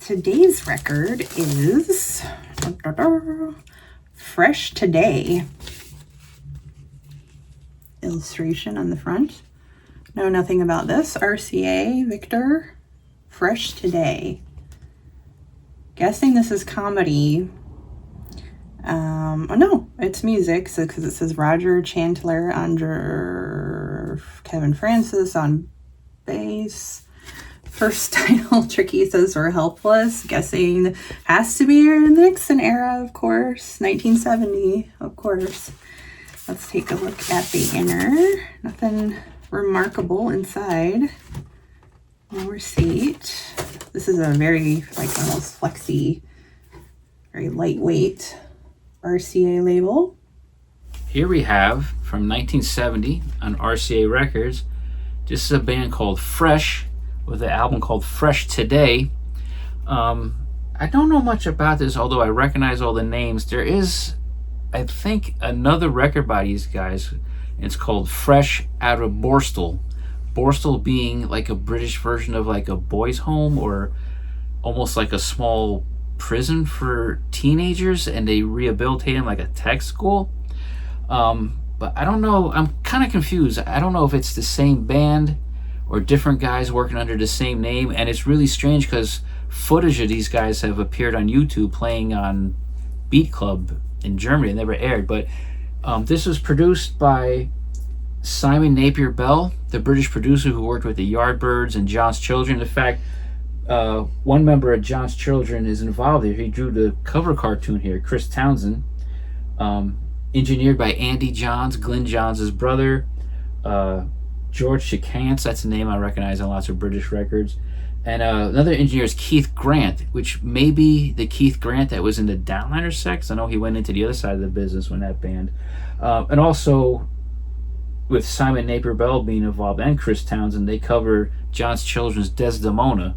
Today's record is Fresh Today. Illustration on the front. Know nothing about this. RCA Victor, Fresh Today. Guessing this is comedy. Oh no, it's music, so because it says Roger Chandler on Kevin Francis on bass. First title, Tricky says we're helpless. Guessing has to be the Nixon era, of course. 1970, of course. Let's take a look at the inner. Nothing remarkable inside. No receipt. This is a very, like, almost flexy, very lightweight RCA label. Here we have, from 1970 on RCA Records, this is a band called Fresh, with an album called Fresh Today. I don't know much about this, although I recognize all the names. There is, I think, another record by these guys. It's called Fresh Out of Borstal. Borstal being like a British version of like a boys' home, or almost like a small prison for teenagers, and they rehabilitate them like a tech school. But I don't know, I'm kind of confused. I don't know if it's the same band or different guys working under the same name, and it's really strange because footage of these guys have appeared on YouTube playing on Beat Club in Germany. It never aired, but this was produced by Simon Napier Bell, the British producer who worked with the Yardbirds and John's Children. In fact, one member of John's Children is involved here. He drew the cover cartoon here, Chris Townsend. Engineered by Andy Johns, Glyn Johns' brother. George Chicance, that's a name I recognize on lots of British records. And another engineer is Keith Grant, which may be the Keith Grant that was in the Downliner Sex. I know he went into the other side of the business when that band. And also, with Simon Napier Bell being involved and Chris Townsend, they cover John's Children's Desdemona.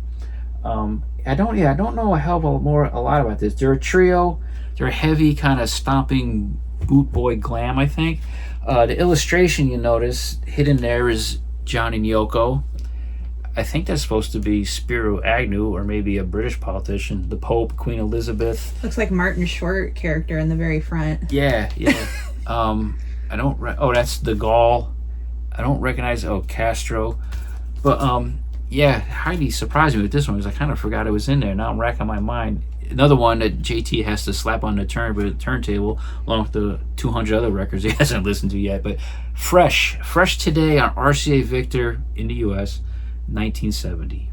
I don't know a hell of a lot about this. They're a trio. They're heavy, kind of stomping boot boy glam, I think. The illustration you notice hidden there is John and Yoko. I think that's supposed to be Spiro Agnew, or maybe a British politician. The Pope, Queen Elizabeth. Looks like Martin Short character in the very front. Yeah. I don't. That's De Gaulle. I don't recognize. Castro. But yeah, Heidi surprised me with this one because I kind of forgot it was in there. Now I'm racking my mind. Another one that JT has to slap on the turntable, along with the 200 other records he hasn't listened to yet. But Fresh Today on RCA Victor in the U.S., 1970.